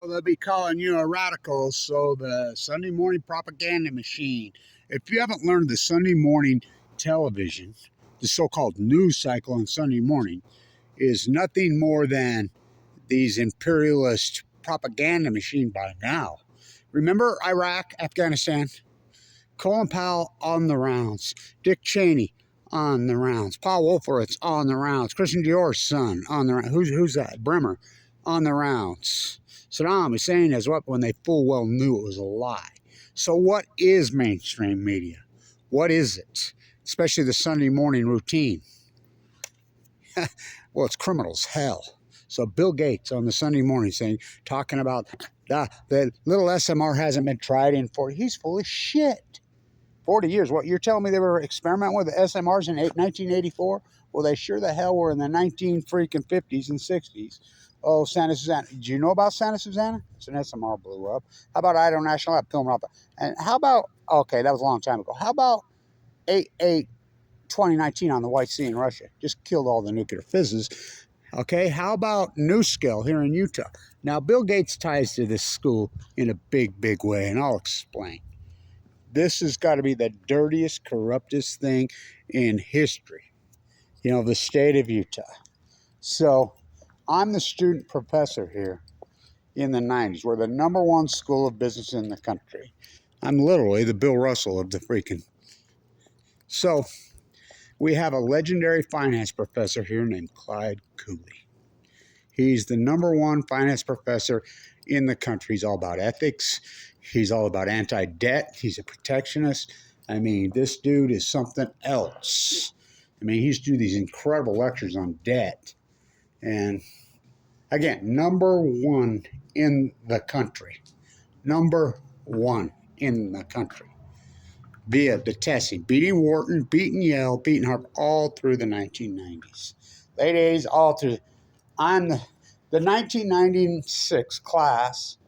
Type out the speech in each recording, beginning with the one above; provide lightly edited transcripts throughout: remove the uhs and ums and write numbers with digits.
Well, they'll be calling you a radical. So the Sunday morning propaganda machine. If you haven't learned the Sunday morning television, the so-called news cycle on Sunday morning is nothing more than these imperialist propaganda machine by now. Remember Iraq, Afghanistan? Colin Powell on the rounds. Dick Cheney on the rounds. Paul Wolfowitz on the rounds. Christian Dior's son on the rounds. Who's that? Bremer on the rounds. Saddam Hussein has weapon when they full well knew it was a lie. So what is mainstream media? What is it? Especially the Sunday morning routine. Well, it's criminals, hell. So Bill Gates on the Sunday morning talking about the little SMR hasn't been tried in 40. He's full of shit. 40 years. What, you're telling me they were experimenting with the SMRs in 1984? Well, they sure the hell were in the 50s and 60s. Oh, Santa Susana. Did you know about Santa Susana? It's an SMR blew up. How about Idaho National Lab, film up? And how about, okay, that was a long time ago. How about 8/8/2019 on the White Sea in Russia? Just killed all the nuclear physicists. Okay, how about NewSkill here in Utah? Now, Bill Gates ties to this school in a big, big way, and I'll explain. This has got to be the dirtiest, corruptest thing in history. You know, the state of Utah. So, I'm the student professor here in the 90s. We're the #1 school of business in the country. I'm literally the Bill Russell of the freaking. So, we have a legendary finance professor here named Clyde Cooley. He's the #1 finance professor in the country. He's all about ethics. He's all about anti-debt. He's a protectionist. I mean, this dude is something else. I mean, he's doing these incredible lectures on debt. And again, #1 in the country. #1 in the country. Via the testing. Beating Wharton, beating Yale, beating Harvard, all through the 1990s. Late 80s, all through. I'm the 1996 class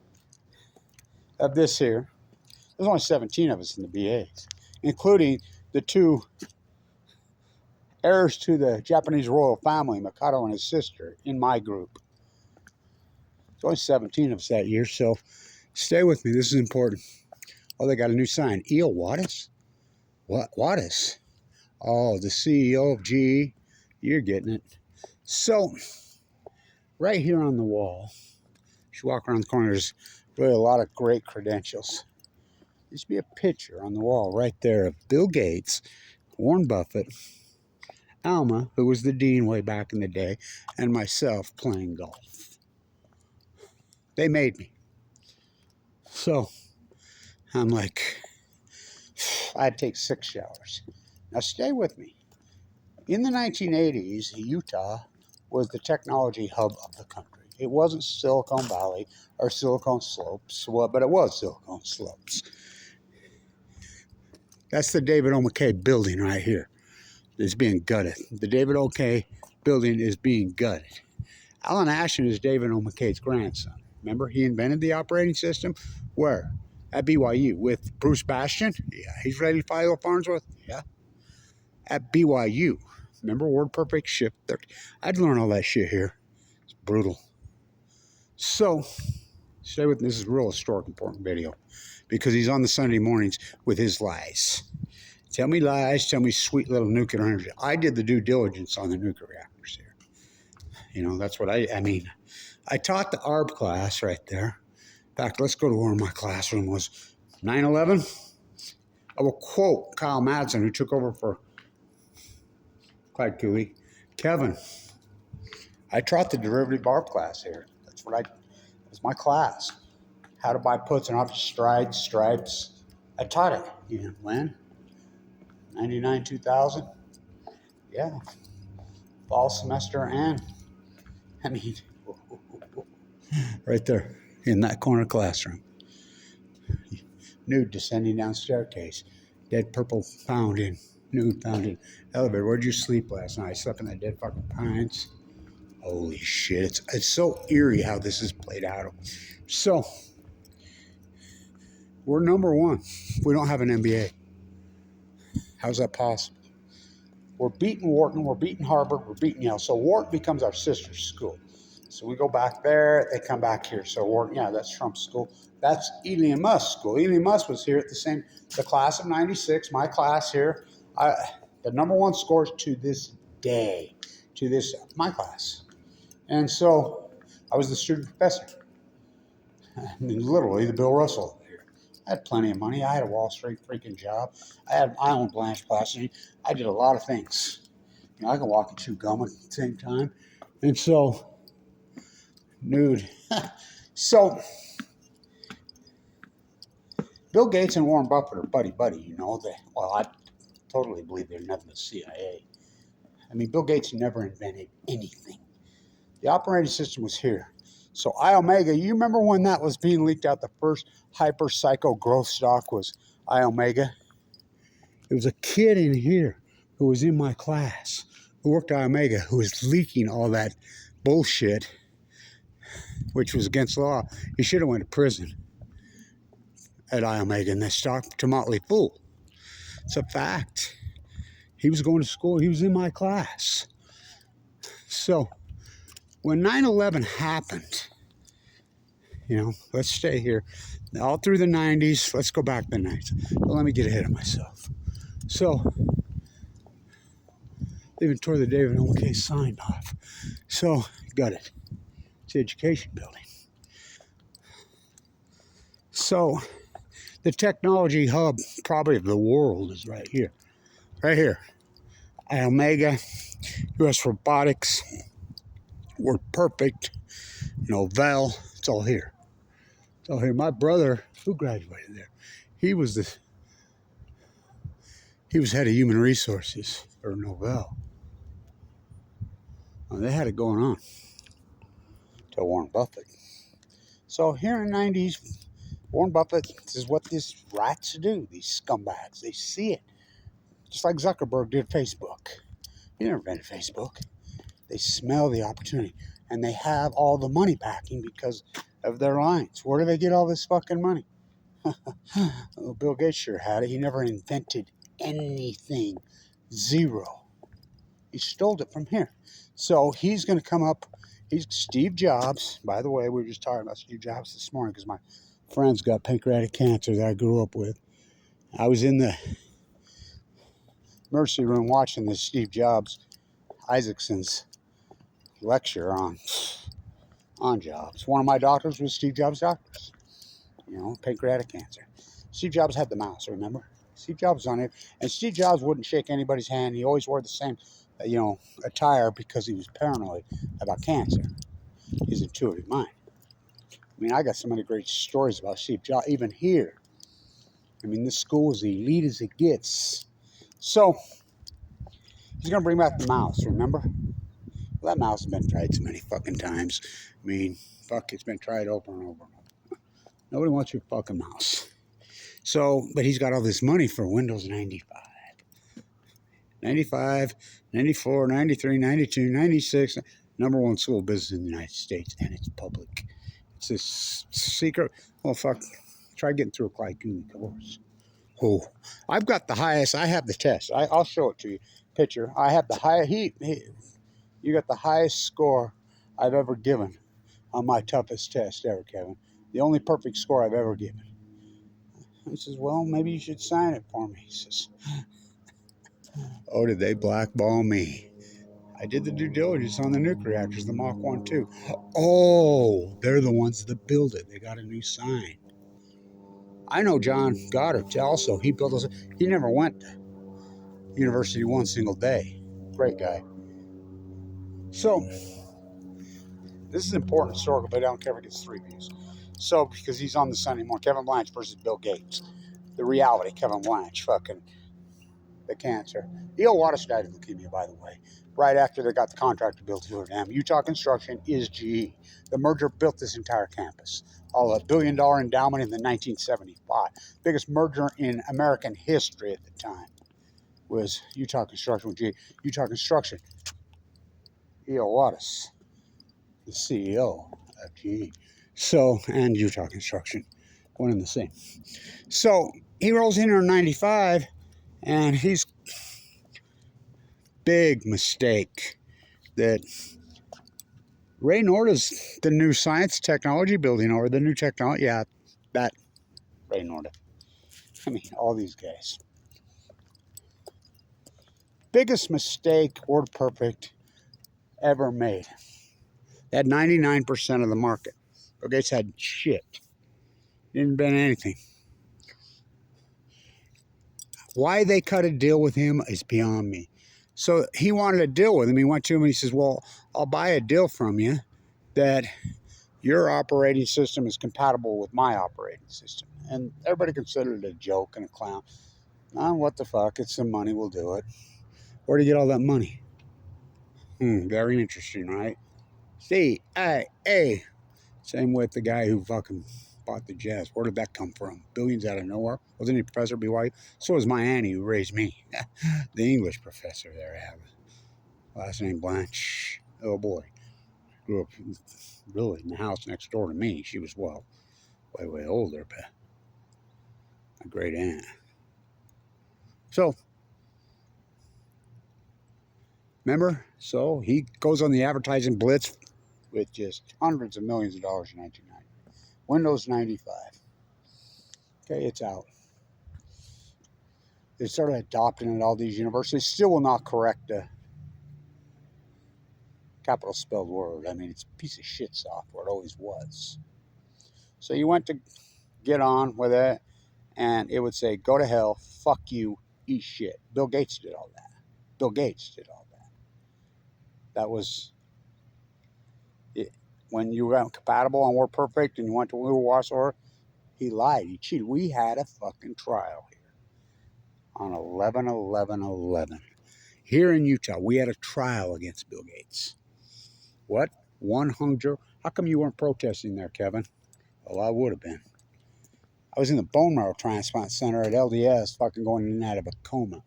of this here. There's only 17 of us in the BAs, including the 2 heirs to the Japanese royal family, Mikado and his sister, in my group. There's only 17 of us that year, so stay with me. This is important. Oh, they got a new sign. E.O. WATTIS? What? WATTIS? Oh, the CEO of GE. You're getting it. So, right here on the wall, as you walk around the corner, there's really a lot of great credentials. There used to be a picture on the wall right there of Bill Gates, Warren Buffett, Alma, who was the dean way back in the day, and myself playing golf. They made me. So, I'm like, I'd take 6 showers. Now stay with me. In the 1980s, Utah was the technology hub of the country. It wasn't Silicon Valley or Silicon Slopes, but it was Silicon Slopes. That's the David O. McKay building right here. It's being gutted. The David O. McKay building is being gutted. Alan Ashton is David O. McKay's grandson. Remember, he invented the operating system? Where? At BYU with Bruce Bastian? Yeah. He's ready to file Farnsworth? Yeah. At BYU. Remember WordPerfect Shift 30? I'd learn all that shit here. It's brutal. So, stay with me. This is a real historic, important video because he's on the Sunday mornings with his lies. Tell me lies, tell me sweet little nuclear energy. I did the due diligence on the nuclear reactors here. You know, that's what I mean. I taught the ARB class right there. In fact, let's go to where my classroom was. 9/11. I will quote Kyle Madsen, who took over for Clyde Cooley. Kevin, I taught the derivative ARB class here. That's my class. How to buy puts and options, stripes. I taught it. You know, when? 99, 2000. Yeah. Fall semester and, I mean, right there in that corner classroom. Nude descending down staircase. Dead purple found in, nude found in elevator. Where'd you sleep last night? I slept in that dead fucking pines. Holy shit. It's so eerie how this is played out. So, we're #1. We don't have an MBA. How's that possible? We're beating Wharton, we're beating Harvard, we're beating Yale. So Wharton becomes our sister school. So we go back there, they come back here. So yeah, that's Trump's school. That's Ely and Musk school. Ely and Musk was here at the class of 96, my class here. The number one scores to this day, my class. And so I was the student professor. I mean, literally the Bill Russell here. I had plenty of money. I had a Wall Street freaking job. I had my own blanch plastic. I did a lot of things. You know, I can walk and chew gum at the same time. And so, nude. So, Bill Gates and Warren Buffett are buddy-buddy, you know. Well, I totally believe they're never the CIA. I mean, Bill Gates never invented anything. The operating system was here. So iOmega, you remember when that was being leaked out, the first hyper psycho growth stock was iOmega? It was a kid in here who was in my class who worked at iOmega who was leaking all that bullshit, which was against the law. He should have went to prison at iOmega, and that stock to Motley Fool. It's a fact. He was going to school. He was in my class. So when 9/11 happened, you know, let's stay here. All through the 90s, let's go back to the 90s. But let me get ahead of myself. So they even tore the David OK sign off. So, got it. It's the education building. So, the technology hub, probably of the world, is right here. Right here. iOmega, US Robotics, Word Perfect, Novell, it's all here. It's all here. My brother, who graduated there, he was head of human resources for Novell. They had it going on till Warren Buffett. So here in the 90s, Warren Buffett, this is what these rats do, these scumbags. They see it. Just like Zuckerberg did Facebook. He never invented Facebook. They smell the opportunity. And they have all the money backing because of their lines. Where do they get all this fucking money? Well, Bill Gates sure had it. He never invented anything. Zero. He stole it from here. So he's going to come up. He's Steve Jobs. By the way, we were just talking about Steve Jobs this morning because my friend's got pancreatic cancer that I grew up with. I was in the emergency room watching the Steve Jobs Isaacson's lecture on Jobs. One of my doctors was Steve Jobs' doctors. You know, pancreatic cancer. Steve Jobs had the mouse, remember? Steve Jobs was on it. And Steve Jobs wouldn't shake anybody's hand. He always wore the same, attire because he was paranoid about cancer. His intuitive mind. I mean, I got so many great stories about Steve Jobs, even here. I mean, this school is elite as it gets. So, he's going to bring back the mouse, remember? Well, that mouse has been tried so many fucking times. I mean, fuck, it's been tried over and over and over. Nobody wants your fucking mouse. So, but he's got all this money for Windows 95. 95, 94, 93, 92, 96. Number one school business in the United States, and it's public. It's this secret. Well, fuck. Try getting through a Clyde Cooney course. Oh, I've got the highest. I have the test. I'll show it to you. Picture. I have the highest. You got the highest score I've ever given on my toughest test ever, Kevin. The only perfect score I've ever given. He says, well, maybe you should sign it for me. He says, oh, did they blackball me? I did the due diligence on the nuclear reactors, the Mach 1, 2. Oh, they're the ones that build it. They got a new sign. I know John Goddard also. He built us. He never went to university one single day. Great guy. So, this is important historical, but I don't care if it gets 3 views. So, because he's on the Sunday morning, Kevin Blanch versus Bill Gates. The reality, Kevin Blanch, fucking the cancer. E.O. Wattis died of leukemia, by the way, right after they got the contract to build Hoover Dam. Utah Construction is GE. The merger built this entire campus. All $1 billion endowment in the 1975. Biggest merger in American history at the time was Utah Construction with GE. Utah Construction. E.O. Wattis, the CEO of GE. So, and Utah Construction, one and the same. So, he rolls in here in 95, and he's big mistake that Ray Norda's the new science technology building, or the new technology. Yeah, that Ray Norda. I mean, all these guys. Biggest mistake, word perfect, ever made. They had 99% of the market. Bill Gates had shit. Didn't invent anything. Why they cut a deal with him is beyond me. So he wanted a deal with him. He went to him and he says, well, I'll buy a deal from you that your operating system is compatible with my operating system. And everybody considered it a joke and a clown. Oh, what the fuck? It's some money. We'll do it. Where'd he get all that money? Very interesting, right? CIA. Same with the guy who fucking bought the jazz. Where did that come from? Billions out of nowhere. Wasn't he Professor BYU? So was my auntie who raised me. The English professor there I have. Last name Blanch. Oh boy. Grew up really in the house next door to me. She was, well, way older, but a great aunt. So, remember? So he goes on the advertising blitz with just hundreds of millions of dollars in 1990. Windows 95. Okay, it's out. They started adopting it at all these universities. Still will not correct the capital spelled word. I mean, it's a piece of shit software. It always was. So you went to get on with it, and it would say, go to hell, fuck you, eat shit. Bill Gates did all that. Bill Gates did all that. That was it. When you were compatible on WordPerfect and you went to Warsaw, he lied. He cheated. We had a fucking trial here on 11/11/11. Here in Utah, we had a trial against Bill Gates. What? One hung jury? How come you weren't protesting there, Kevin? Well, I would have been. I was in the bone marrow transplant center at LDS, fucking going in and out of a coma,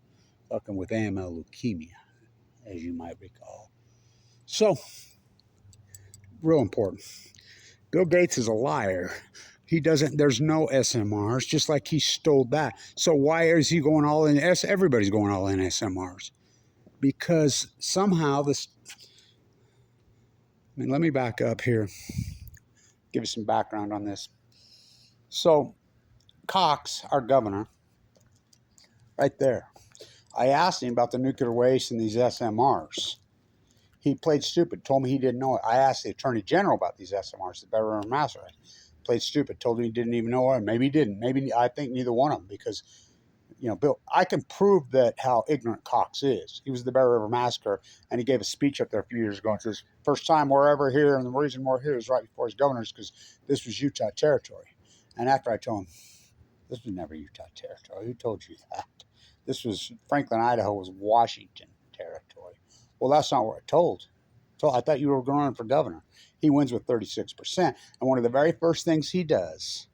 fucking with AML leukemia, as you might recall. So, real important. Bill Gates is a liar. He doesn't, there's no SMRs, just like he stole that. So why is he going all in? Everybody's going all in SMRs. Because somehow this, I mean, let me back up here, give you some background on this. So, Cox, our governor, right there, I asked him about the nuclear waste and these SMRs. He played stupid, told me he didn't know it. I asked the Attorney General about these SMRs, the Better River Massacre. Played stupid, told me he didn't even know it. Maybe he didn't. Maybe, I think neither one of them, because, you know, Bill, I can prove that how ignorant Cox is. He was the Bear River Massacre, and he gave a speech up there a few years ago and says, first time we're ever here, and the reason we're here is right before his governors, because this was Utah territory. And after I told him, this was never Utah territory. Who told you that? This was, Franklin, Idaho was Washington territory. Well, that's not what I told. I thought you were going to run for governor. He wins with 36%. And one of the very first things he does,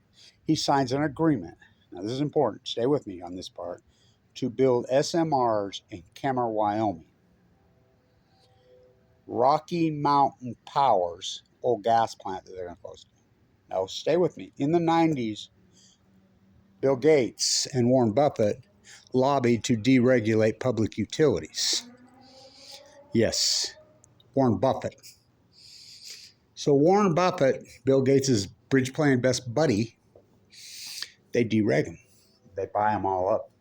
he signs an agreement. Now, this is important. Stay with me on this part. To build SMRs in Kemmer, Wyoming. Rocky Mountain Power's old gas plant that they're going to close. Now, stay with me. In the 90s, Bill Gates and Warren Buffett lobbied to deregulate public utilities. Yes, Warren Buffett. So Warren Buffett, Bill Gates' bridge playing best buddy, they dereg him. They buy them all up,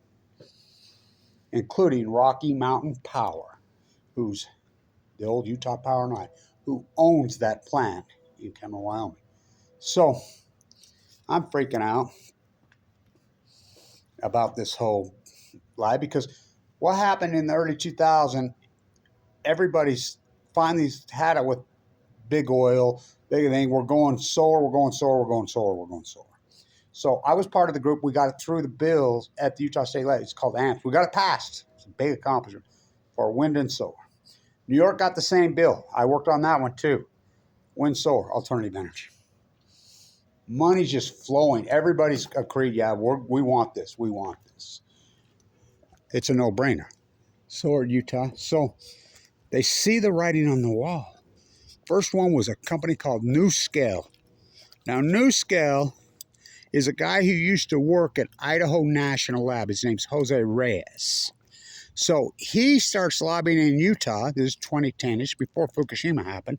including Rocky Mountain Power, who's the old Utah Power and I, who owns that plant in Kemmer, Wyoming. So I'm freaking out about this whole lie, because what happened in the early 2000s, everybody's finally had it with big oil, big thing. We're going solar, we're going solar, we're going solar, we're going solar. So I was part of the group. We got it through the bills at the Utah State Legislature. It's called AMPS. We got it passed. It's a big accomplishment for wind and solar. New York got the same bill. I worked on that one too. Wind, solar, alternative energy. Money's just flowing. Everybody's agreed, yeah, we want this. We want this. It's a no-brainer. So are Utah. So they see the writing on the wall. First one was a company called NuScale. Now, NuScale is a guy who used to work at Idaho National Lab. His name's Jose Reyes. So he starts lobbying in Utah. This is 2010-ish, before Fukushima happened.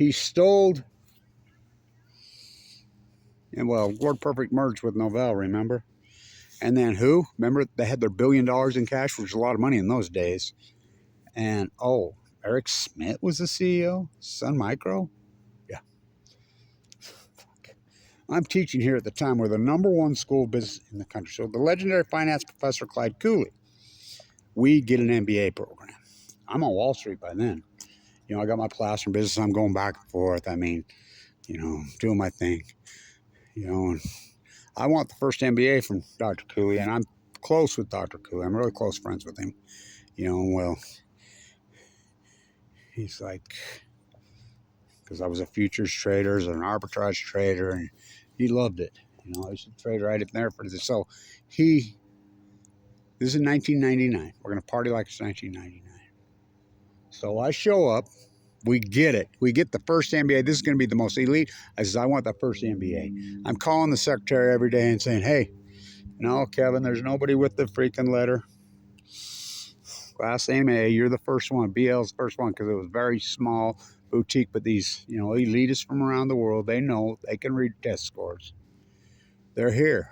He stole, and well, Word Perfect merged with Novell, remember? And then who? Remember they had their $1 billion in cash, which was a lot of money in those days. And oh, Eric Schmidt was the CEO? Sun Micro? Yeah. Fuck. I'm teaching here at the time. We're the #1 school of business in the country. So the legendary finance professor Clyde Cooley, we get an MBA program. I'm on Wall Street by then. You know, I got my classroom business. I'm going back and forth. I mean, you know, doing my thing. You know, and I want the first MBA from Dr. Cooley, and I'm close with Dr. Cooley. I'm really close friends with him. You know, well, he's like, because I was a futures trader, an arbitrage trader, and he loved it. You know, I used to trade right up there for this. So this is 1999. We're going to party like it's 1999. So I show up. We get it. We get the first MBA. This is going to be the most elite. I says, I want the first MBA. I'm calling the secretary every day and saying, hey, no, Kevin, there's nobody with the freaking letter. Class name A, you're the first one. BL's the first one because it was very small, boutique. But these, you know, elitists from around the world, they know they can read test scores. They're here.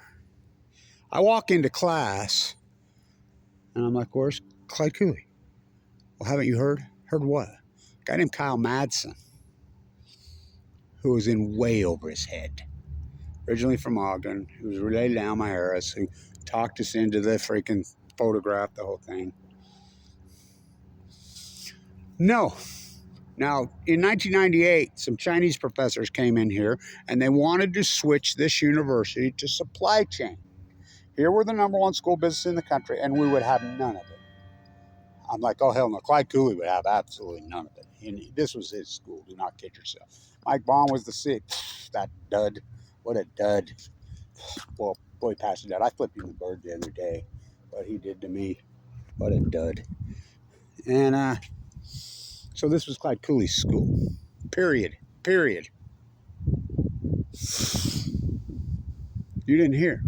I walk into class and I'm like, where's Clyde Cooley? Well, haven't you heard? Heard what? A guy named Kyle Madsen, who was in way over his head. Originally from Ogden, who was related to Alma Harris, who talked us into the freaking photograph, the whole thing. No. Now, in 1998, some Chinese professors came in here and they wanted to switch this university to supply chain. Here we're the #1 school business in the country, and we would have none of it. I'm like, oh, hell no. Clyde Cooley would have absolutely none of it. And this was his school. Do not kid yourself. Mike Baum was the sixth. That dud. What a dud. Well, boy, passed it out. I flipped him the bird the other day. What he did to me. What a dud. And so this was Clyde Cooley's school. Period. Period. You didn't hear.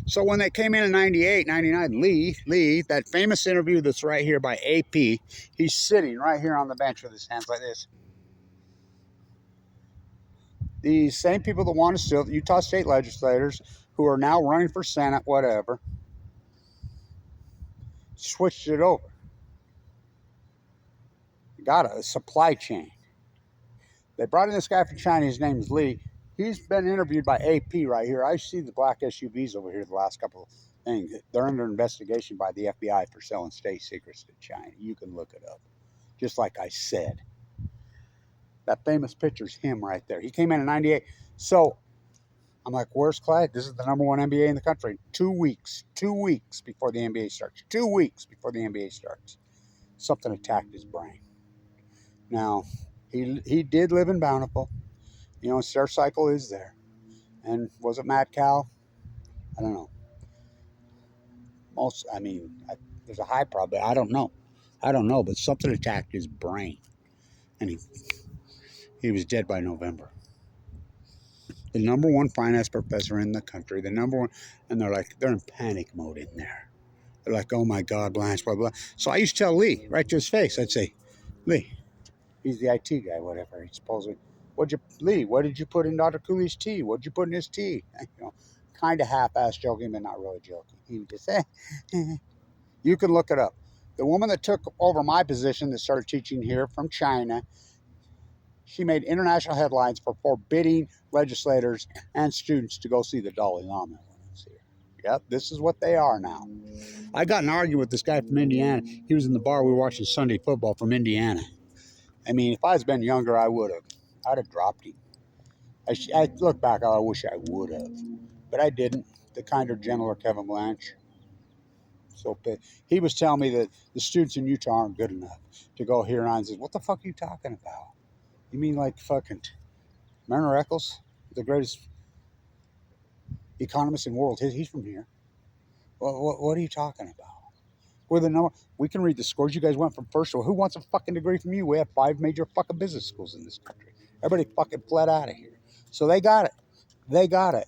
So when they came in 98, 99, Lee, that famous interview that's right here by AP, he's sitting right here on the bench with his hands like this. These same people that want to steal, the Utah state legislators, who are now running for Senate, whatever, switched it over. Got a supply chain. They brought in this guy from China. His name is Lee. He's been interviewed by AP right here. I see the black SUVs over here the last couple of things. They're under investigation by the FBI for selling state secrets to China. You can look it up. Just like I said. That famous picture's him right there. He came in 98. So I'm like, where's Clyde? This is the #1 MBA in the country. 2 weeks. 2 weeks before the MBA starts. 2 weeks before the MBA starts. Something attacked his brain. Now, he did live in Bountiful. You know, Star Cycle is there. And was it Mad Cow? I don't know. There's a high probability. I don't know, but something attacked his brain. And he was dead by November. The #1 finance professor in the country, the #1, and they're in panic mode in there. They're like, oh my God, Blanche, blah, blah. So I used to tell Lee right to his face, I'd say, Lee, he's the IT guy, whatever. He supposedly, Lee, what did you put in Dr. Cooley's tea? What did you put in his tea? You know, kind of half-ass joking, but not really joking. He would just say, you can look it up. The woman that took over my position that started teaching here from China, she made international headlines for forbidding legislators and students to go see the Dalai Lama. Yep, this is what they are now. I got in an argument with this guy from Indiana. He was in the bar. We were watching Sunday football from Indiana. I mean, if I was been younger, I'd have dropped him. I look back, I wish I would have. But I didn't. The kinder, gentler Kevin Blanch. So he was telling me that the students in Utah aren't good enough to go here and says, what the fuck are you talking about? You mean like fucking Mariner Eccles, the greatest economist in the world? He's from here. What are you talking about? We're the number. We can read the scores. You guys went from first. So who wants a fucking degree from you? We have 5 major fucking business schools in this country. Everybody fucking fled out of here. So they got it. They got it.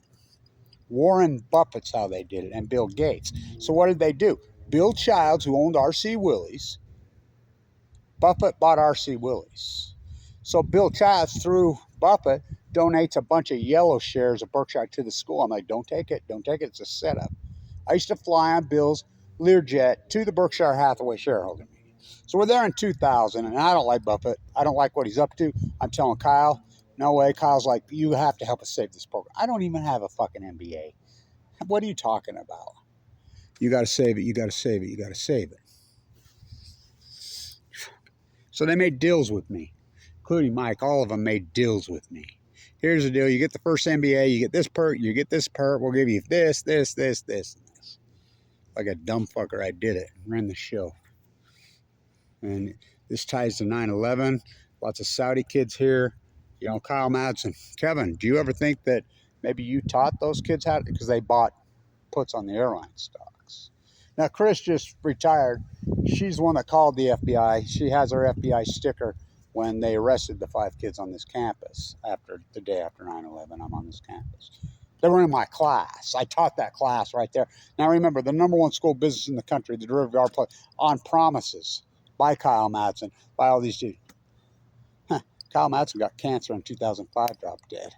Warren Buffett's how they did it, and Bill Gates. So what did they do? Bill Childs, who owned R.C. Willey's, Buffett bought R.C. Willey's. So Bill Childs, through Buffett, donates a bunch of yellow shares of Berkshire to the school. I'm like, don't take it. Don't take it. It's a setup. I used to fly on Bill's Learjet to the Berkshire Hathaway shareholder meeting. So we're there in 2000, and I don't like Buffett. I don't like what he's up to. I'm telling Kyle, no way. Kyle's like, you have to help us save this program. I don't even have a fucking MBA. What are you talking about? You got to save it. You got to save it. You got to save it. So they made deals with me, including Mike. All of them made deals with me. Here's the deal. You get the first MBA. You get this perk. You get this perk. We'll give you this, this, this, this, and this. Like a dumb fucker, I did it. Ran the show. And this ties to 9/11. Lots of Saudi kids here. You know, Kyle Madsen. Kevin, do you ever think that maybe you taught those kids how to, because they bought puts on the airline stocks? Now, Chris just retired. She's the one that called the FBI. She has her FBI sticker when they arrested the 5 kids on this campus after the day after 9/11. I'm on this campus. They were in my class. I taught that class right there. Now, remember, the #1 school business in the country, the derivative art play, on promises by Kyle Madsen, by all these dudes. Kyle Madsen got cancer in 2005, dropped dead.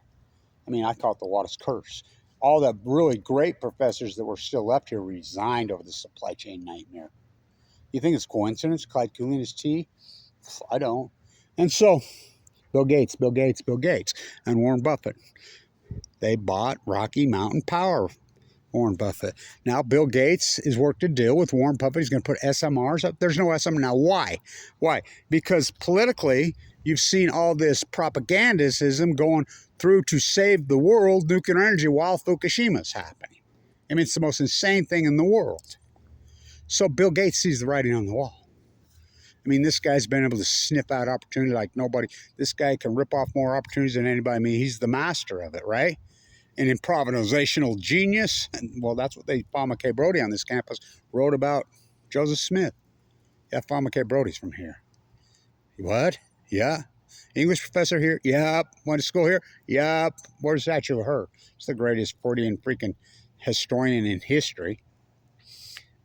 I mean, I call it the WATTIS curse. All the really great professors that were still left here resigned over the supply chain nightmare. You think it's coincidence? Clyde Cooley his tea? I don't. And so, Bill Gates, and Warren Buffett. They bought Rocky Mountain Power, Warren Buffett. Now, Bill Gates has worked a deal with Warren Buffett. He's going to put SMRs up. There's no SMR. Now, why? Why? Because politically, you've seen all this propagandism going through to save the world, nuclear energy, while Fukushima's happening. I mean, it's the most insane thing in the world. So Bill Gates sees the writing on the wall. I mean, this guy's been able to sniff out opportunity like nobody. This guy can rip off more opportunities than anybody. I mean, he's the master of it, right? An improvisational genius. And, well, that's what Palma K. Brody on this campus wrote about Joseph Smith. Yeah, Palma K. Brody's from here. What? Yeah. English professor here? Yep. Went to school here? Yep. Where's the statue of her? It's the greatest Freudian freaking historian in history.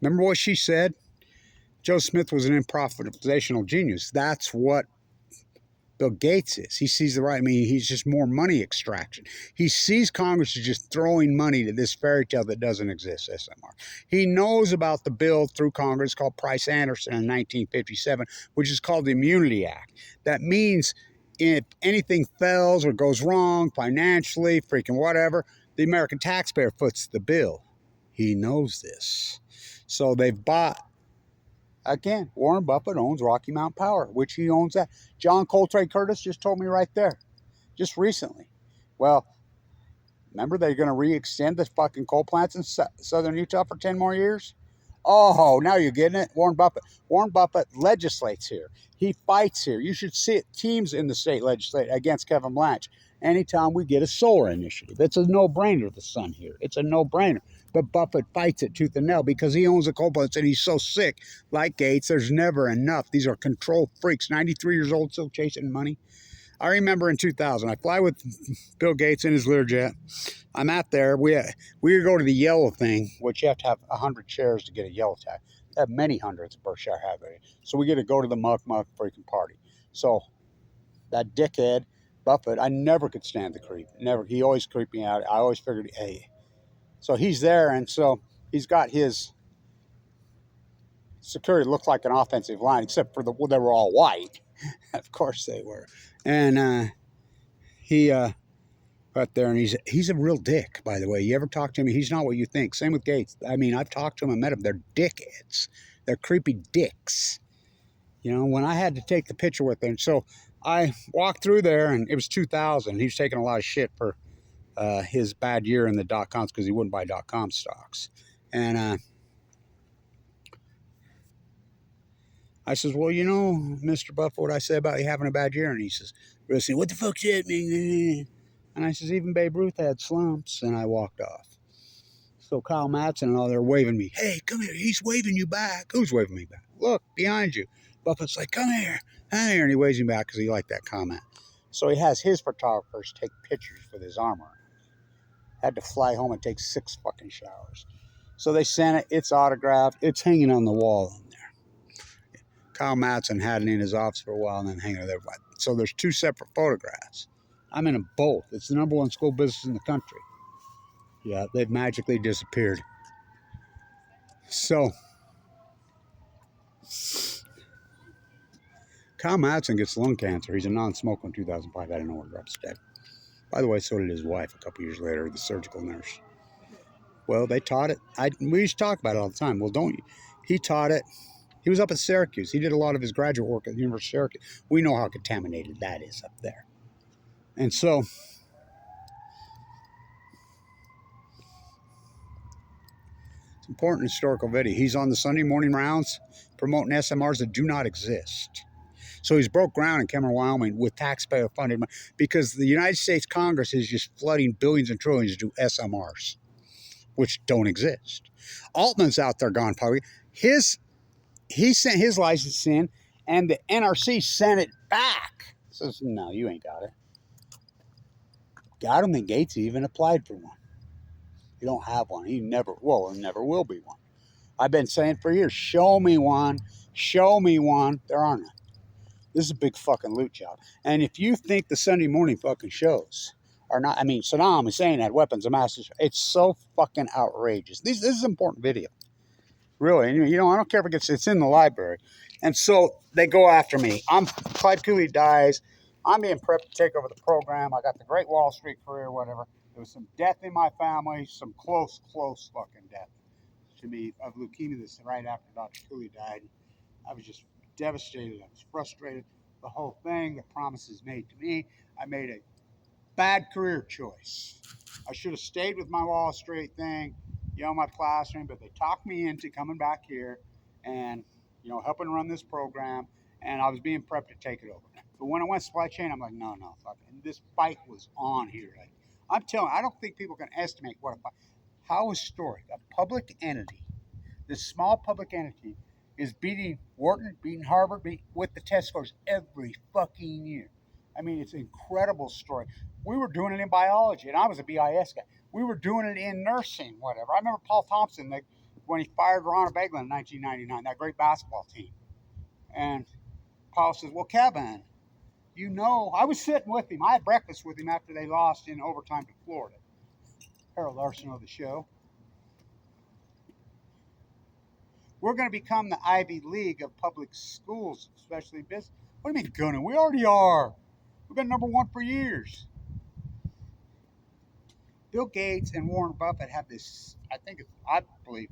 Remember what she said? Joe Smith was an improvisational genius. That's what Bill Gates is. He sees the right. I mean, he's just more money extraction. He sees Congress is just throwing money to this fairy tale that doesn't exist, SMR. He knows about the bill through Congress called Price-Anderson in 1957, which is called the Immunity Act. That means if anything fails or goes wrong financially, freaking whatever, the American taxpayer foots the bill. He knows this. So they've bought. Again, Warren Buffett owns Rocky Mountain Power, which he owns that. John Coltrane Curtis just told me right there, just recently. Well, remember they're going to re-extend the fucking coal plants in southern Utah for 10 more years? Oh, now you're getting it? Warren Buffett. Warren Buffett legislates here. He fights here. You should see it. Teams in the state legislature against Kevin Blanch. Anytime we get a solar initiative, it's a no-brainer, the sun here. It's a no-brainer. But Buffett fights it tooth and nail because he owns the coal plants and he's so sick. Like Gates, there's never enough. These are control freaks. 93 years old, still chasing money. I remember in 2000, I fly with Bill Gates in his Learjet. I'm out there. We go to the yellow thing, which you have to have 100 shares to get a yellow tag. They have many hundreds of Berkshire Hathaway. So we get to go to the muck freaking party. So that dickhead, Buffett, I never could stand the creep. Never. He always creeped me out. I always figured, hey. So he's there, and so he's got his security looked like an offensive line, except for they were all white. Of course they were. And he got there, and he's a real dick, by the way. You ever talk to him? He's not what you think. Same with Gates. I mean, I've talked to him and met him. They're dickheads. They're creepy dicks. You know, when I had to take the picture with him. So I walked through there, and it was 2000. He was taking a lot of shit for his bad year in the dot-coms because he wouldn't buy dot-com stocks. And I says, well, you know, Mr. Buffett, what I say about you having a bad year? And he says, what the fuck's that mean? And I says, even Babe Ruth had slumps. And I walked off. So Kyle Madsen and all, they're waving me. Hey, come here. He's waving you back. Who's waving me back? Look, behind you. Buffett's like, come here. And he waves me back because he liked that comment. So he has his photographers take pictures with his armor. Had to fly home and take 6 fucking showers. So they sent it. It's autographed. It's hanging on the wall in there. Kyle Madsen had it in his office for a while and then hanging there. So there's two separate photographs. I'm in them both. It's the #1 school business in the country. Yeah, they've magically disappeared. So, Kyle Madsen gets lung cancer. He's a non-smoker in 2005. I didn't know where drops dead. By the way, so did his wife a couple years later, the surgical nurse. Well, they taught it. We used to talk about it all the time. Well, don't you? He taught it. He was up at Syracuse. He did a lot of his graduate work at the University of Syracuse. We know how contaminated that is up there. And so, it's important historical video. He's on the Sunday morning rounds promoting SMRs that do not exist. So he's broke ground in Cameron, Wyoming with taxpayer funded money because the United States Congress is just flooding billions and trillions to SMRs, which don't exist. Altman's out there gone public. He sent his license in, and the NRC sent it back. Says, no, you ain't got it. I don't think Gates even applied for one. He don't have one. He never will and never will be one. I've been saying for years, show me one. Show me one. There are none. This is a big fucking loot job. And if you think the Sunday morning fucking shows are not, I mean, Saddam Hussein had weapons of mass destruction. It's so fucking outrageous. This is an important video. Really. And, you know, I don't care if it's in the library. And so they go after me. Clyde Cooley dies. I'm being prepped to take over the program. I got the great Wall Street career, whatever. There was some death in my family, some close fucking death to me of leukemia. This right after Dr. Cooley died. I was just devastated. I was frustrated. The whole thing, the promises made to me. I made a bad career choice. I should have stayed with my Wall Street thing, you know, my plastering, but they talked me into coming back here and, you know, helping run this program. And I was being prepped to take it over. But when I went supply chain, I'm like, no, fuck it. And this fight was on here. Like, I'm telling you, I don't think people can estimate what a fight. How historic a public entity, this small public entity, is beating Wharton, beating Harvard, with the test scores every fucking year. I mean, it's an incredible story. We were doing it in biology, and I was a BIS guy. We were doing it in nursing, whatever. I remember Paul Thompson, when he fired Ron Beglin in 1999, that great basketball team. And Paul says, well, Kevin, you know, I was sitting with him. I had breakfast with him after they lost in overtime to Florida. Harold Larson of the show. We're going to become the Ivy League of public schools, especially business. What do you mean gonna? We already are. We've been #1 for years. Bill Gates and Warren Buffett have this, I believe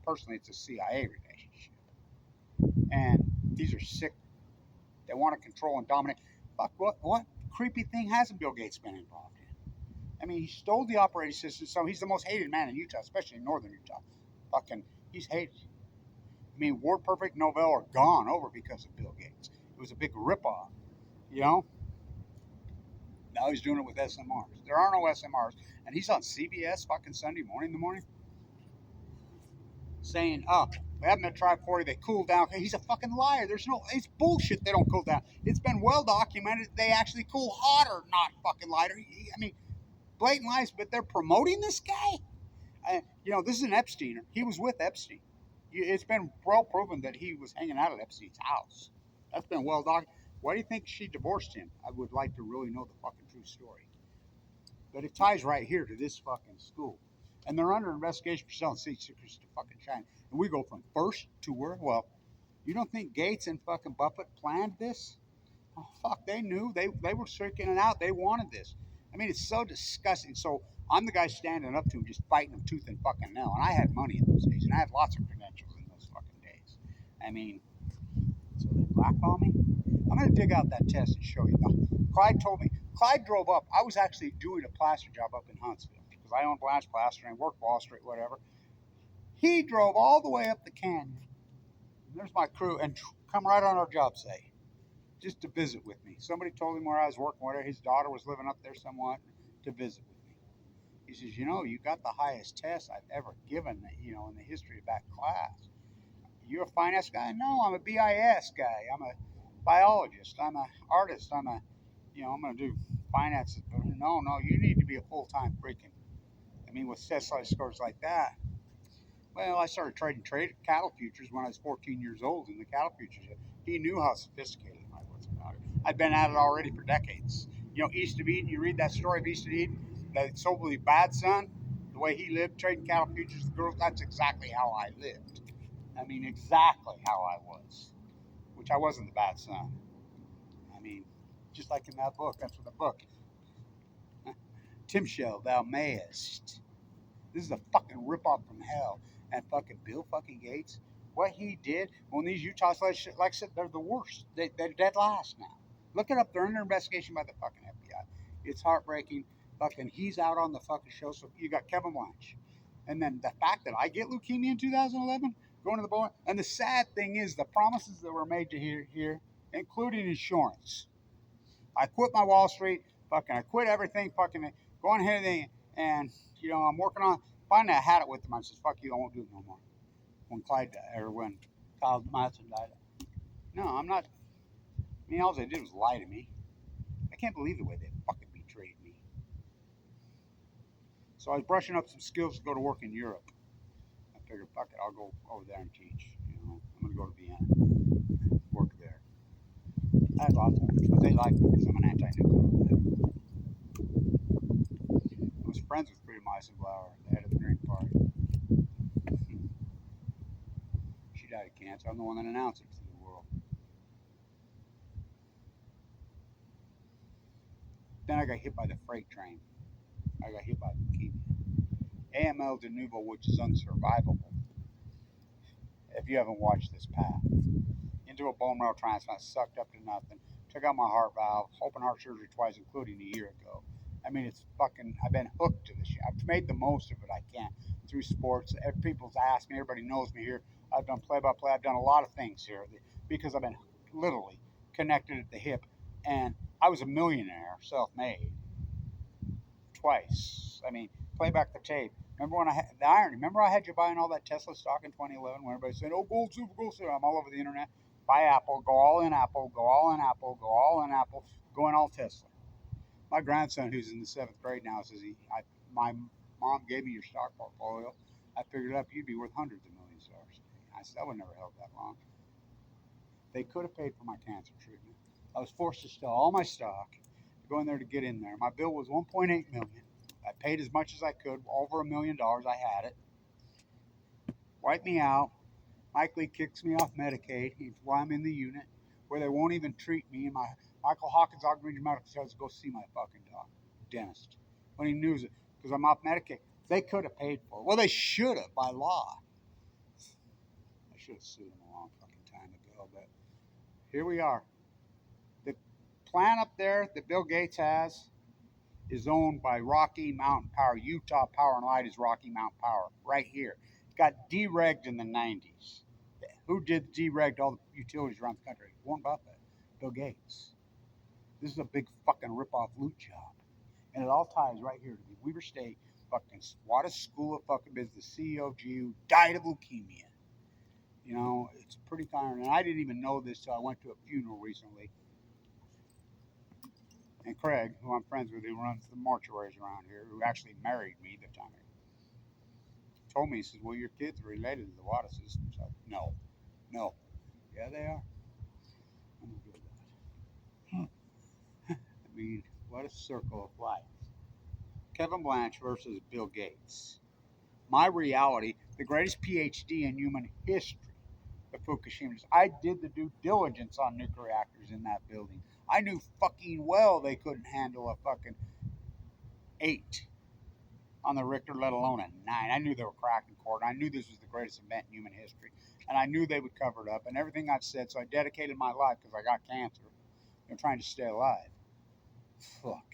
personally it's a CIA relationship. And these are sick. They want to control and dominate. Fuck, what creepy thing hasn't Bill Gates been involved in? I mean, he stole the operating system, so he's the most hated man in Utah, especially in northern Utah. Fucking, he's hated. I mean, WordPerfect, Novell are gone over because of Bill Gates. It was a big ripoff, you know? Now he's doing it with SMRs. There are no SMRs. And he's on CBS fucking Sunday morning in the morning saying, oh, we haven't been tried 40, they cooled down. He's a fucking liar. It's bullshit they don't cool down. It's been well documented they actually cool hotter, not fucking lighter. I mean, blatant lies, but they're promoting this guy? You know, this is an Epsteiner. He was with Epstein. It's been well proven that he was hanging out at Epstein's house. That's been well documented. Why do you think she divorced him? I would like to really know the fucking true story. But it ties right here to this fucking school. And they're under investigation for selling state secrets to fucking China. And we go from first to where? Well, you don't think Gates and fucking Buffett planned this? Oh, fuck, they knew. They were freaking it out. They wanted this. I mean, it's so disgusting. So I'm the guy standing up to him, just fighting him tooth and fucking nail. And I had money in those days, and I had lots of credentials in those fucking days. I mean, so they blackball me? I'm going to dig out that test and show you. Clyde told me. Clyde drove up. I was actually doing a plaster job up in Huntsville because I own Blanch Plaster and work Wall Street, whatever. He drove all the way up the canyon. There's my crew, and come right on our job site just to visit with me. Somebody told him where I was working, where his daughter was living up there somewhat, to visit with me. He says, you know, you got the highest test I've ever given, you know, in the history of that class. You're a finance guy? No, I'm a BIS guy. I'm a biologist. I'm an artist. I'm going to do finances. But no, you need to be a full-time freaking. I mean, with test scores like that. Well, I started trading cattle futures when I was 14 years old in the cattle futures. He knew how sophisticated I was about it. I'd been at it already for decades. You know, East of Eden, you read that story of East of Eden, that soberly bad son, the way he lived, trading cattle futures with girls, that's exactly how I lived. I mean, exactly how I was, which I wasn't the bad son. I mean, just like in that book, that's what the book, Tim Shell, thou mayest. This is a fucking ripoff from hell. And fucking Bill fucking Gates, what he did when these Utah like I said, they're the worst. They're dead last now. Look it up. They're under investigation by the fucking FBI. It's heartbreaking. Fucking, he's out on the fucking show. So you got Kevin Blanch. And then the fact that I get leukemia in 2011, going to the bowling. And the sad thing is the promises that were made to here, including insurance. I quit my Wall Street. Fucking, I quit everything. Fucking, going ahead and you know, I'm working on. Finally, I had it with him. I said, "Fuck you, I won't do it no more." When Clyde died, or when Kyle Madsen died, no, I'm not. I mean, all they did was lie to me. I can't believe the way they fucking betrayed me. So I was brushing up some skills to go to work in Europe. I figured, fuck it, I'll go over there and teach. You know, I'm gonna go to Vienna, work there. I had lots of them, but they liked me because I'm an anti-nuclear over there. I was friends with Frida Meisenbauer, the head of the Green Party. She died of cancer. I'm the one that announced it to the world. Then I got hit by the freight train. I got hit by leukemia. AML de novo, which is unsurvivable. If you haven't watched this path, into a bone marrow transplant, sucked up to nothing, took out my heart valve, open heart surgery twice, including a year ago. I mean, it's fucking, I've been hooked to this shit. I've made the most of it I can through sports. People's asked me, everybody knows me here. I've done play-by-play. I've done a lot of things here because I've been literally connected at the hip. And I was a millionaire, self-made, twice. I mean, play back the tape. Remember when I had the irony? Remember I had you buying all that Tesla stock in 2011 when everybody said, "Oh, gold, super gold, super." I'm all over the internet. Buy Apple, go all in Apple, go all in Apple, go all in Apple, going all Tesla. My grandson, who's in the 7th grade now, says my mom gave me your stock portfolio. I figured it up, you'd be worth hundreds of millions of dollars. I said, I would never held that long. They could have paid for my cancer treatment. I was forced to sell all my stock to go in there to get in there. My bill was 1.8 million. I paid as much as I could, over $1 million. I had it. Wiped me out. Mike Lee kicks me off Medicaid. He's why I'm in the unit where they won't even treat me. And my Michael Hawkins, Ogden Regional Medical tells to go see my fucking dentist when he knew it because I'm off Medicaid. They could have paid for it. Well, they should have by law. I should have sued them a long fucking time ago, but here we are. The plant up there that Bill Gates has is owned by Rocky Mountain Power. Utah Power and Light is Rocky Mountain Power right here. It got deregged in the 90s. Who did deregged all the utilities around the country? Warren Buffett, Bill Gates. This is a big fucking rip-off loot job. And it all ties right here to the Weber State fucking WATTIS School of fucking Business CEO of GU died of leukemia. You know, it's pretty common. And I didn't even know this till I went to a funeral recently. And Craig, who I'm friends with, who runs the mortuaries around here, who actually married me the time he told me, he says, well, your kids are related to the Wattises. So, no. Yeah, they are. I'm going to do that. I mean, what a circle of life. Kevin Blanch versus Bill Gates. My reality, the greatest PhD in human history, the Fukushima. I did the due diligence on nuclear reactors in that building. I knew fucking well they couldn't handle a fucking 8 on the Richter, let alone a 9. I knew they were cracking cord. I knew this was the greatest event in human history. And I knew they would cover it up and everything I've said. So I dedicated my life because I got cancer and trying to stay alive. Fuck.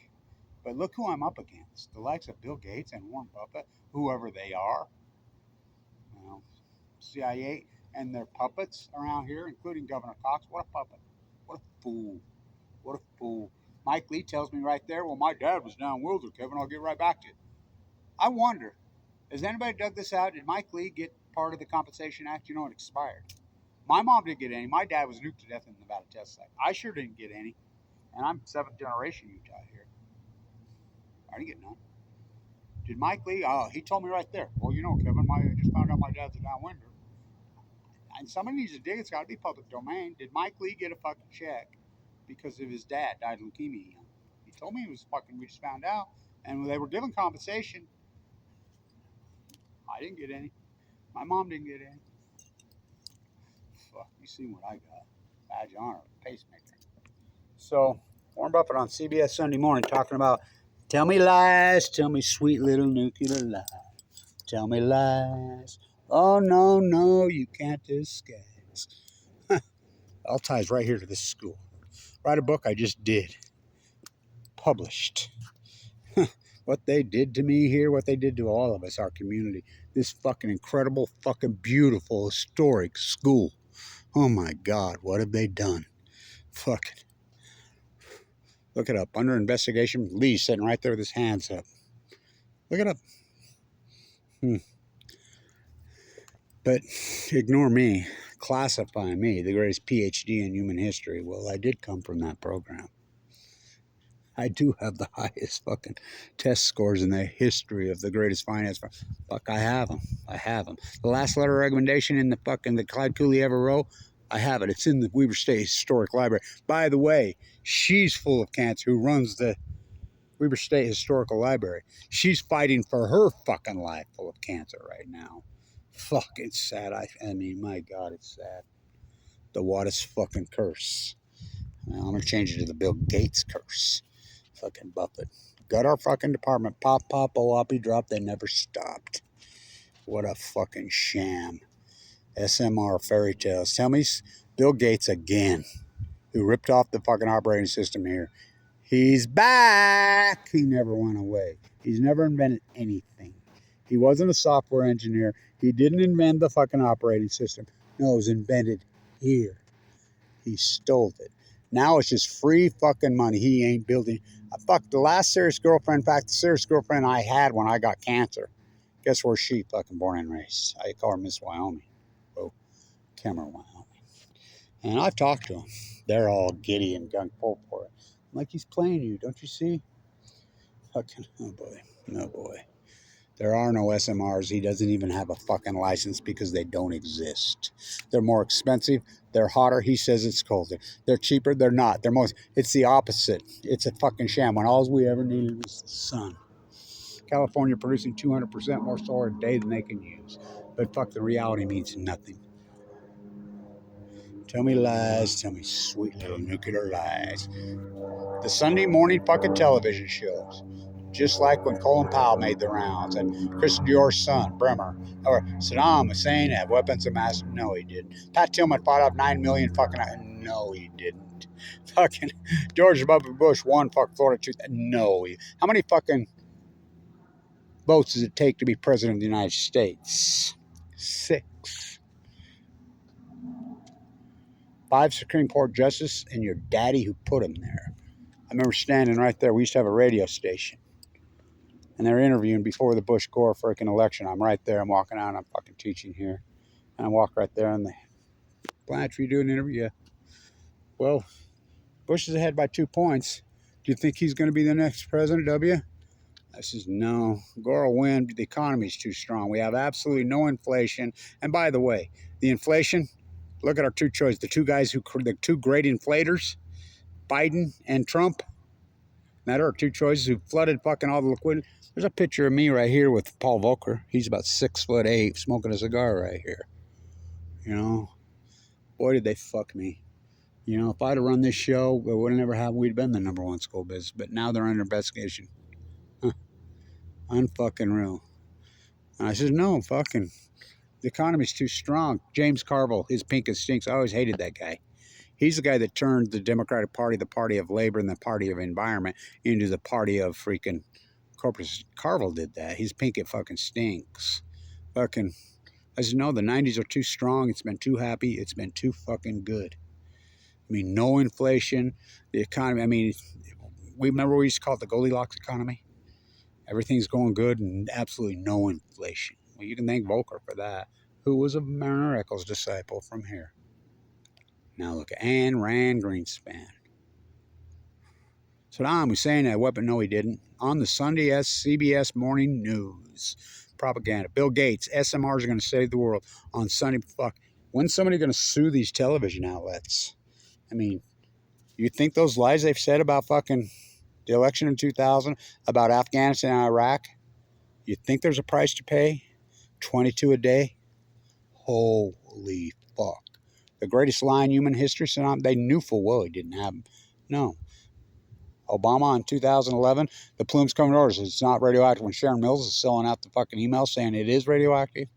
But look who I'm up against. The likes of Bill Gates and Warren Buffett, whoever they are. You know, CIA and their puppets around here, including Governor Cox. What a puppet. What a fool. What a fool. Mike Lee tells me right there, well, my dad was down Wilder, Kevin. I'll get right back to you. I wonder, has anybody dug this out? Did Mike Lee get part of the Compensation Act? You know, it expired. My mom didn't get any. My dad was nuked to death in the Nevada test site. I sure didn't get any. And I'm 7th generation Utah here. I didn't get none. Did Mike Lee? Oh, he told me right there. Well, you know, Kevin, I just found out my dad's a downwinder. And somebody needs to dig. It's got to be public domain. Did Mike Lee get a fucking check because of his dad died of leukemia young. He told me it was fucking, we just found out. And they were giving compensation. I didn't get any. My mom didn't get any. Fuck, you see what I got. Badge of honor, pacemaker. So, Warren Buffett on CBS Sunday morning talking about, tell me lies, tell me sweet little nuclear lies. Tell me lies. Oh, no, no, you can't disguise. All ties right here to this school. Write a book I just did. Published. What they did to me here, what they did to all of us, our community. This fucking incredible, fucking beautiful, historic school. Oh my God, what have they done? Fucking. Look it up. Under investigation. Lee's sitting right there with his hands up. Look it up. But ignore me. Classify me, the greatest PhD in human history. Well, I did come from that program. I do have the highest fucking test scores in the history of the greatest finance firm. Fuck, I have them. I have them. The last letter of recommendation in the fucking the Clyde Cooley ever wrote, I have it. It's in the Weber State Historic Library. By the way, she's full of cancer, who runs the Weber State Historical Library. She's fighting for her fucking life full of cancer right now. Fuck, it's sad. I mean, my God, it's sad. The WATTIS fucking curse. Well, I'm going to change it to the Bill Gates curse. Fucking Buffett. Got our fucking department. Pop, pop, oppy drop. They never stopped. What a fucking sham. SMR fairy tales. Tell me Bill Gates again, who ripped off the fucking operating system here. He's back. He never went away. He's never invented anything. He wasn't a software engineer. He didn't invent the fucking operating system. No, it was invented here. He stole it. Now it's just free fucking money. He ain't building. Fuck, the last serious girlfriend, in fact, the serious girlfriend I had when I got cancer, guess where she fucking born and raised? I call her Miss Wyoming. Oh, Cameron, Wyoming. And I've talked to them. They're all giddy and gung ho for it. I'm like, he's playing you, don't you see? Fucking, oh boy, no boy. There are no SMRs. He doesn't even have a fucking license because they don't exist. They're more expensive. They're hotter. He says it's colder. They're cheaper. They're not. They're most. It's the opposite. It's a fucking sham. When all we ever needed was the sun. California producing 200% more solar a day than they can use. But fuck, the reality means nothing. Tell me lies. Tell me sweet little nuclear lies. The Sunday morning fucking television shows. Just like when Colin Powell made the rounds and Chris Dior's son, Bremer, or Saddam Hussein had weapons of mass. No, he didn't. Pat Tillman fought off 9 million fucking. No, he didn't. Fucking George W. Bush won fucking Florida 2. No, how many fucking votes does it take to be president of the United States? 6. 5 Supreme Court justices and your daddy who put him there. I remember standing right there. We used to have a radio station. And they're interviewing before the Bush-Gore freaking election. I'm right there. I'm walking out. I'm fucking teaching here. And I walk right there. And they, Blanch, you do an interview? Yeah. Well, Bush is ahead by 2 points. Do you think he's going to be the next president, W? I says, no. Gore will win. The economy's too strong. We have absolutely no inflation. And by the way, the inflation, look at our two choices. The two guys the two great inflators, Biden and Trump. That are our two choices who flooded fucking all the liquidity. There's a picture of me right here with Paul Volcker. He's about 6'8", smoking a cigar right here. You know, boy, did they fuck me. You know, if I'd have run this show, it would have never happened. We'd been the #1 school business. But now they're under investigation. Huh. Unfucking real. And I said, no, fucking, the economy's too strong. James Carville, his pink and stinks. I always hated that guy. He's the guy that turned the Democratic Party, the party of labor, and the party of environment into the party of freaking corporate. Carville did that. His pink, it fucking stinks. Fucking, I said, no, the 90s are too strong. It's been too happy. It's been too fucking good. I mean, no inflation. The economy, I mean, we remember we used to call it the Goldilocks economy. Everything's going good and absolutely no inflation. Well, you can thank Volcker for that, who was a Mariner Eccles disciple from here. Now look at Ayn Rand Greenspan. Saddam Hussein had a weapon. No, he didn't. On the Sunday CBS Morning News. Propaganda. Bill Gates. SMRs are going to save the world. On Sunday. Fuck. When's somebody going to sue these television outlets? I mean, You think those lies they've said about fucking the election in 2000, about Afghanistan and Iraq, you think there's a price to pay? 22 a day? Holy fuck. The greatest lie in human history, Saddam, they knew full well he didn't have them. No. Obama in 2011, the plume's coming to orders. It's not radioactive. When Sharon Mills is selling out the fucking email saying it is radioactive.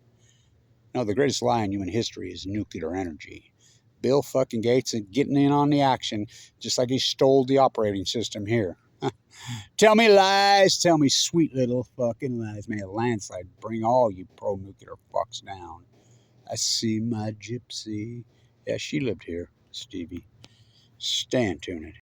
No, the greatest lie in human history is nuclear energy. Bill fucking Gates is getting in on the action, just like he stole the operating system here. Tell me lies. Tell me sweet little fucking lies. May a landslide bring all you pro-nuclear fucks down. I see my gypsy. Yeah, she lived here, Stevie. Stand tuned.